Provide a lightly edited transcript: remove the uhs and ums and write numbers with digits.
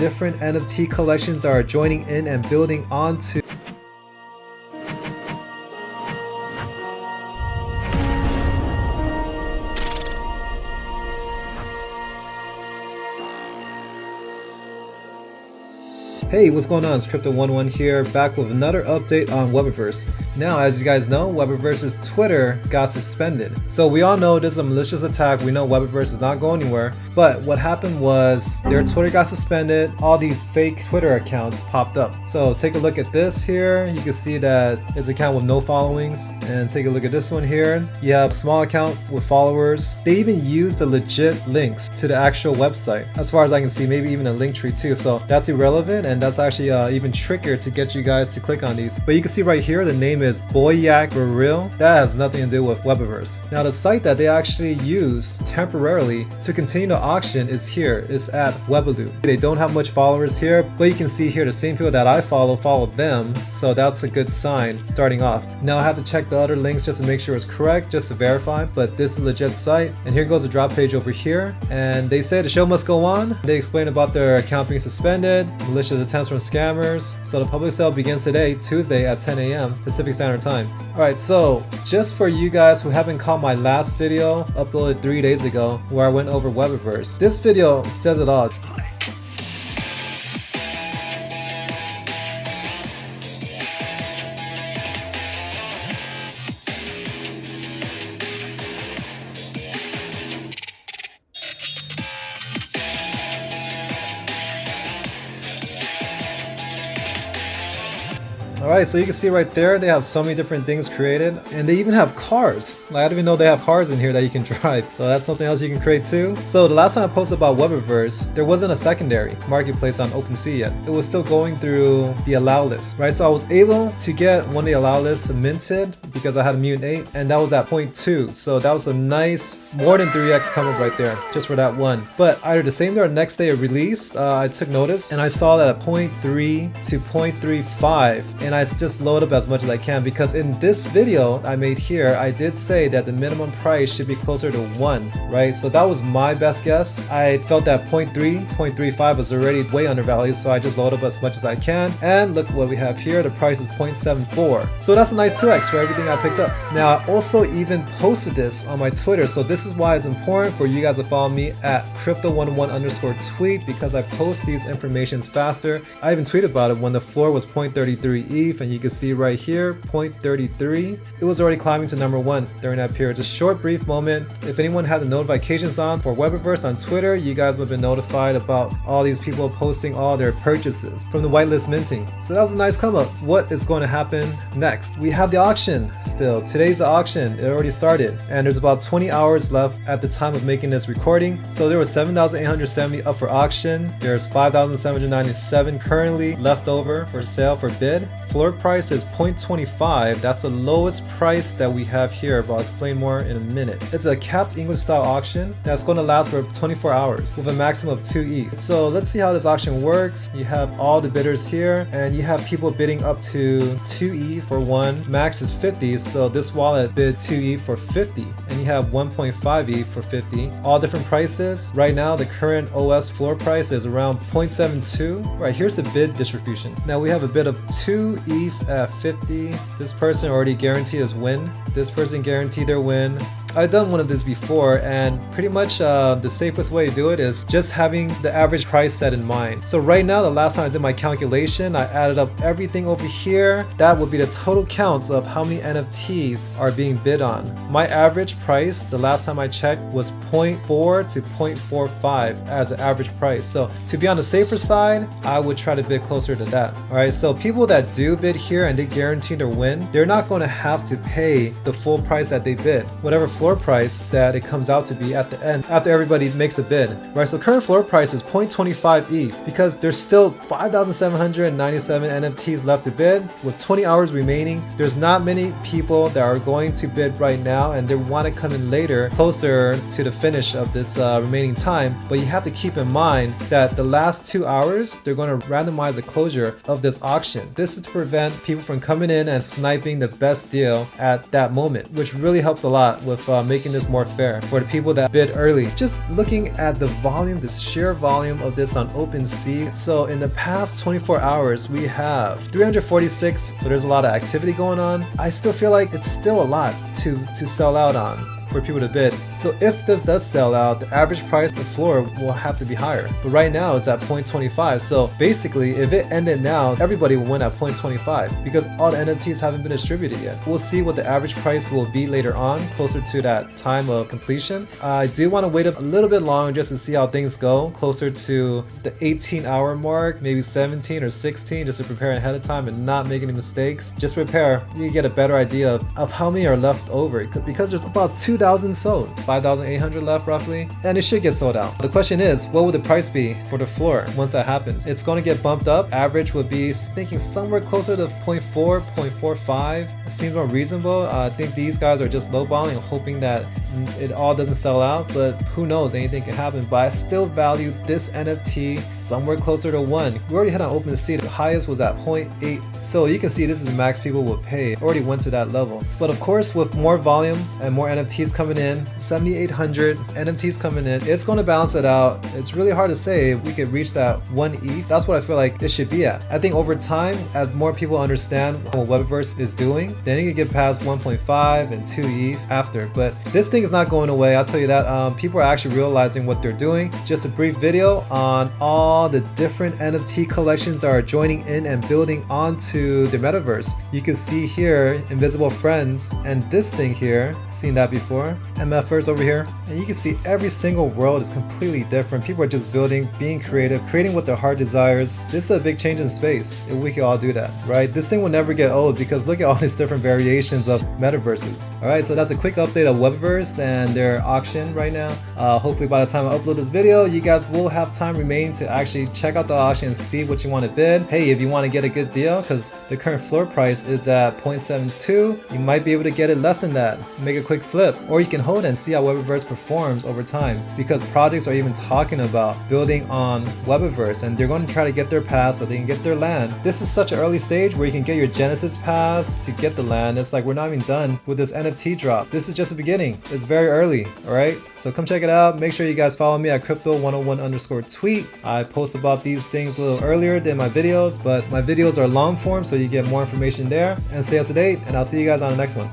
different NFT collections that are joining in and building onto. Hey, what's going on? It's Crypto11 here, back with another update on Webaverse. Now, as you guys know, Webaverse's Twitter got suspended. So we all know this is a malicious attack. We know Webaverse is not going anywhere. But what happened was their Twitter got suspended. All these fake Twitter accounts popped up. So take a look at this here. You can see that it's an account with no followings. And take a look at this one here. You have a small account with followers. They even use the legit links to the actual website. As far as I can see, maybe even a link tree too. So that's irrelevant, and that's actually even trickier to get you guys to click on these. But you can see right here, the name is Boyak for real. That has nothing to do with Webaverse. Now the site that they actually use temporarily to continue the auction is here. It's at Webaloo. They don't have much followers here, but you can see here the same people that I follow them. So that's a good sign starting off. Now I have to check the other links just to make sure it's correct, just to verify, but this is a legit site. And here goes the drop page over here. And they say the show must go on. They explain about their account being suspended, malicious attempts from scammers. So the public sale begins today, Tuesday at 10 a.m. Pacific Standard Time. Alright, so just for you guys who haven't caught my last video uploaded 3 days ago where I went over Webaverse, this video says it all. Alright, so you can see right there, they have so many different things created, and they even have cars. Like, I didn't even know they have cars in here that you can drive, so that's something else you can create too. So the last time I posted about Webaverse, there wasn't a secondary marketplace on OpenSea yet. It was still going through the allow list, right? So I was able to get one of the allow lists minted because I had a Mutant 8, and that was at 0.2. So that was a nice, more than 3x come up right there, just for that one. But either the same day or next day it released, I took notice, and I saw that at 0.3 to 0.35, and I just load up as much as I can, because in this video I made here, I did say that the minimum price should be closer to 1, right? So that was my best guess. I felt that 0.3, 0.35 was already way undervalued, so I just load up as much as I can. And look what we have here, the price is 0.74. So that's a nice 2x for everything I picked up. Now I also even posted this on my Twitter, so this is why it's important for you guys to follow me at crypto11_tweet, because I post these informations faster. I even tweeted about it when the floor was 0.33 ETH, and you can see right here 0.33. It was already climbing to number 1 during that period. Just a short brief moment. If anyone had the notifications on for Webaverse on Twitter, you guys would have been notified about all these people posting all their purchases from the whitelist minting. So that was a nice come up. What is going to happen next? We have the auction still. Today's the auction. It already started, and there's about 20 hours left at the time of making this recording. So there was 7,870 up for auction. There's 5,797 currently left over for sale for bid. Floor price is 0.25. That's the lowest price that we have here, but I'll explain more in a minute. It's a capped English style auction that's going to last for 24 hours with a maximum of 2 ETH. So let's see how this auction works. You have all the bidders here, and you have people bidding up to 2 ETH for one. Max is 50, so this wallet bid 2 ETH for 50, and you have 1.5 ETH for 50. All different prices. Right now, the current OS floor price is around 0.72. Right, here's the bid distribution. Now we have a bid of 2 ETH at 50. This person already guaranteed his win. This person guaranteed their win. I've done one of this before, and pretty much the safest way to do it is just having the average price set in mind. So right now, the last time I did my calculation, I added up everything over here. That would be the total counts of how many NFTs are being bid on. My average price, the last time I checked, was 0.4 to 0.45 as an average price. So to be on the safer side, I would try to bid closer to that. All right, so people that do bid here and they guarantee their win, they're not going to have to pay the full price that they bid. Whatever floor price that it comes out to be at the end after everybody makes a bid, right? So current floor price is 0.25 ETH because there's still 5,797 NFTs left to bid with 20 hours remaining. There's not many people that are going to bid right now, and they want to come in later, closer to the finish of this remaining time. But you have to keep in mind that the last 2 hours, they're going to randomize the closure of this auction. This is to prevent people from coming in and sniping the best deal at that moment, which really helps a lot with making this more fair for the people that bid early. Just looking at the volume, the sheer volume of this on OpenSea. So in the past 24 hours, we have 346. So there's a lot of activity going on. I still feel like it's still a lot to sell out on for people to bid. So if this does sell out, the average price, the floor will have to be higher. But right now it's at 0.25. So basically, if it ended now, everybody will win at 0.25 because all the NFTs haven't been distributed yet. We'll see what the average price will be later on, closer to that time of completion. I do want to wait a little bit longer just to see how things go, closer to the 18-hour mark, maybe 17 or 16, just to prepare ahead of time and not make any mistakes. Just prepare. You can get a better idea of how many are left over because there's about 2,000 sold, 5,800 left roughly, and it should get sold out. The question is, what would the price be for the floor once that happens? It's going to get bumped up. Average would be thinking somewhere closer to 0.4, 0.45. It seems more reasonable. I think these guys are just lowballing and hoping that it all doesn't sell out, but who knows, anything can happen. But I still value this NFT somewhere closer to 1. We already had on OpenSea, the highest was at 0.8, so you can see this is the max people will pay. Already went to that level. But of course, with more volume and more NFTs coming in, 7,800 NFTs coming in, it's going to balance it out. It's really hard to say if we could reach that 1 ETH. That's what I feel like it should be at. I think over time, as more people understand what Webaverse is doing, then you can get past 1.5 and 2 ETH after. But this thing is not going away, I'll tell you that. People are actually realizing what they're doing. Just a brief video on all the different NFT collections that are joining in and building onto the Metaverse. You can see here Invisible Friends and this thing here, seen that before, MFers over here, and you can see every single world is completely different. People are just building, being creative, creating what their heart desires. This is a big change in space if we can all do that, right? This thing will never get old because look at all these different variations of metaverses. All right, so that's a quick update of Webaverse and their auction right now. Hopefully by the time I upload this video, you guys will have time remaining to actually check out the auction and see what you want to bid. Hey, if you want to get a good deal, because the current floor price is at 0.72, you might be able to get it less than that, make a quick flip, or you can hold and see how Webaverse performs over time, because projects are even talking about building on Webaverse and they're going to try to get their pass so they can get their land. This is such an early stage where you can get your Genesis pass to get the land. It's like we're not even done with this NFT drop. This is just the beginning. It's very early. All right, so come check it out. Make sure you guys follow me at crypto101_tweet. I post about these things a little earlier than my videos, but my videos are long form, so you get more information there. And stay up to date, and I'll see you guys on the next one.